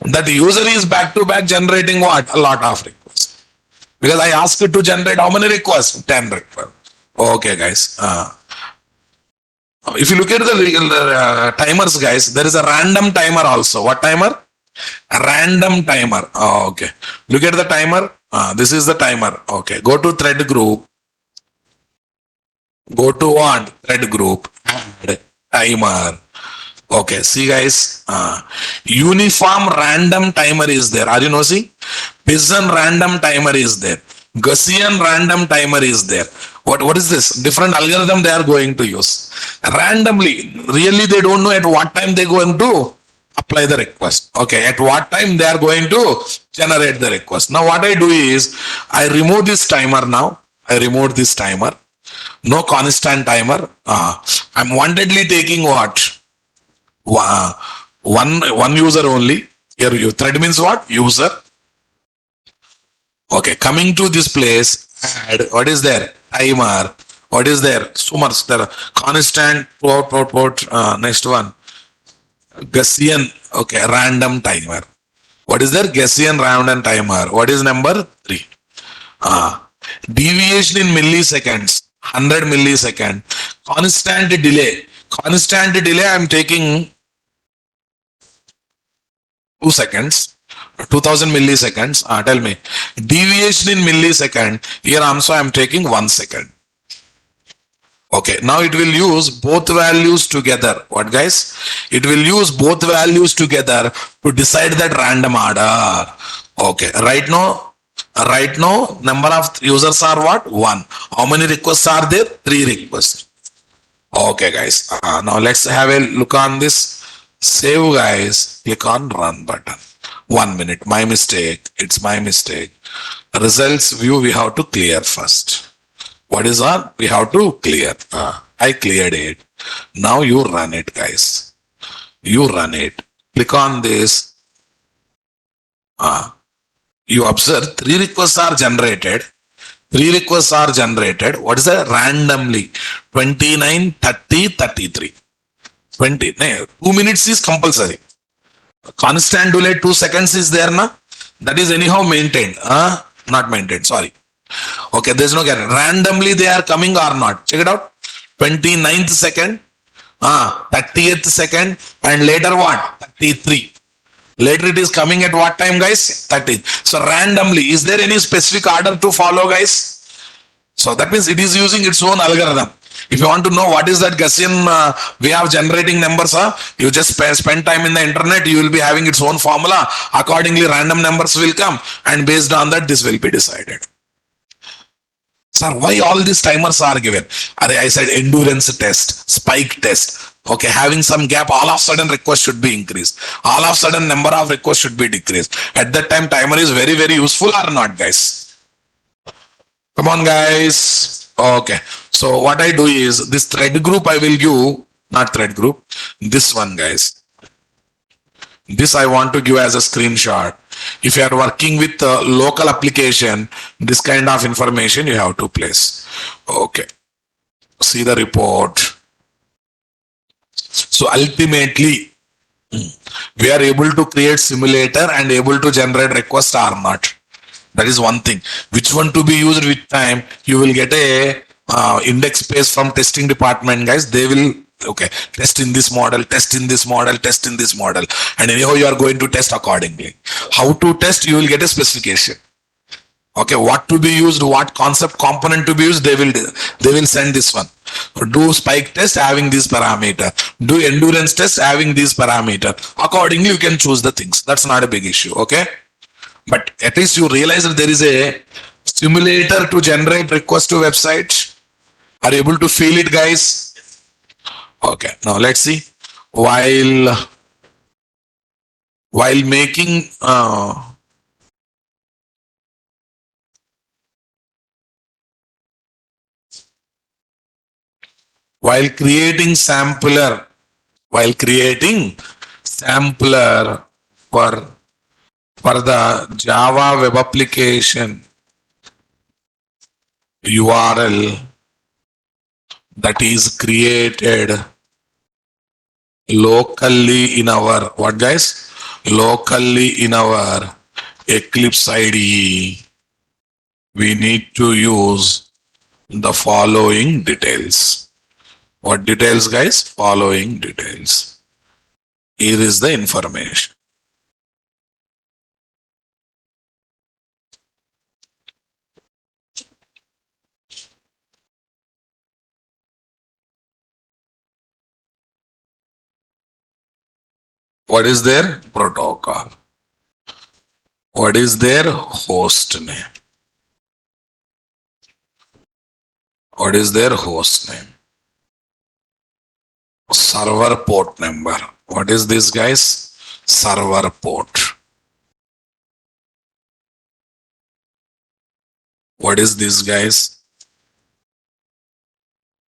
That user is back to back generating what? A lot of requests. Because I asked it to generate how many requests? 10 requests. Okay, guys. If you look at the timers, guys, there is a random timer also. What timer? A random timer. Okay. Look at the timer. This is the timer. Okay. Go to thread group. Go to what? Thread group. Add timer. Okay. See, guys. Uniform random timer is there. Are you noticing? Pigeon random timer is there. Gaussian random timer is there. What is this? Different algorithm they are going to use. Randomly. Really they don't know at what time they are going to apply the request. Okay. At what time they are going to generate the request. Now what I do is I remove this timer now. I remove this timer. No constant timer. I'm wantedly taking what? One user only. Here thread means what? User. Okay, coming to this place, add, what is there? Timer. What is there? Summers. There constant port. Next one. Gaussian. Okay, random timer. What is there? Gaussian random timer. What is number 3? Deviation in milliseconds. 100 millisecond. Constant delay. Constant delay, I'm taking 2 seconds. 2000 milliseconds. Tell me. Deviation in millisecond. Here also I'm taking 1 second. Okay. Now it will use both values together. What, guys? It will use both values together to decide that random order. Okay. Right now, Right now, number of users are what? One. How many requests are there? Three requests. Okay, guys. Now let's have a look on this. Save, guys. Click on run button. 1 minute. My mistake. It's my mistake. Results view we have to clear first. What is on? We have to clear. I cleared it. Now you run it, guys. You run it. Click on this. You observe three requests are generated. Three requests are generated. What is that? Randomly. 29, 30, 33. 20. 2 minutes is compulsory. Constant delay 2 seconds is there, na? That is anyhow maintained. Not maintained. Sorry. Okay, there's no guarantee. Randomly they are coming or not. Check it out. 29th second, 30th second, and later what? 33. Later it is coming at what time, guys? 30. So randomly, is there any specific order to follow, guys? So that means it is using its own algorithm. If you want to know what is that Gaussian way of generating numbers, you just spend time in the internet, you will be having its own formula. Accordingly, random numbers will come, and based on that, this will be decided. Sir, why all these timers are given? I said endurance test, spike test. Okay, having some gap, all of a sudden request should be increased. All of a sudden number of requests should be decreased. At that time, timer is very, very useful or not, guys? Come on, guys. Okay. So what I do is this thread group I will give, not thread group, this one, guys. This I want to give as a screenshot. If you are working with a local application, this kind of information you have to place. Okay. See the report. So ultimately, we are able to create simulator and able to generate request or not. That is one thing. Which one to be used with time? You will get a index space from testing department, guys. They will okay, test in this model, test in this model, test in this model, and anyhow you are going to test accordingly. How to test? You will get a specification. Okay, what to be used, what concept component to be used, they will send this one. Do spike test having this parameter. Do endurance test having this parameter. Accordingly, you can choose the things. That's not a big issue. Okay, but at least you realize that there is a simulator to generate request to website. Are you able to feel it, guys? Okay, now let's see. While making while creating sampler for the Java web application URL that is created locally in our what, guys? Locally in our Eclipse IDE, we need to use the following details. What details, guys? Following details. Here is the information. What is their protocol? What is their host name? What is their host name? Server port number. What is this, guys? Server port. What is this, guys?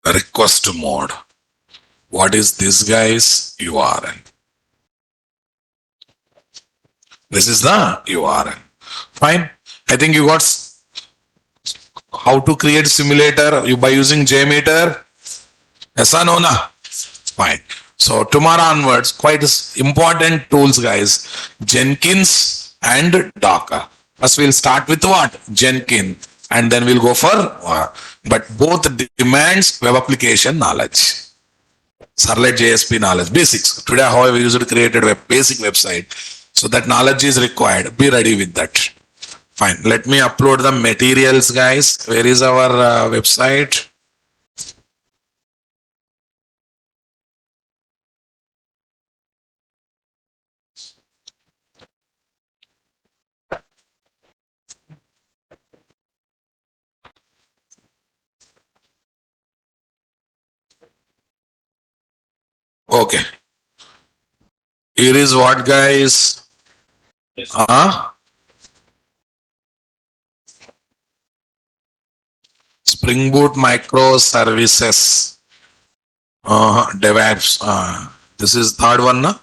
Request mode. What is this, guys? URL. This is the URL. Fine. I think you got how to create simulator by using JMeter. Yes or no? Fine. So tomorrow onwards, quite important tools, guys. Jenkins and Docker. First we'll start with what? Jenkins. And then we'll go for, but both demands web application knowledge. Servlet JSP knowledge, basics. Today, how I used to create a basic website. So that knowledge is required. Be ready with that. Fine. Let me upload the materials, guys. Where is our website? Okay. Here is what, guys? Spring Boot microservices. DevOps. This is third one, na?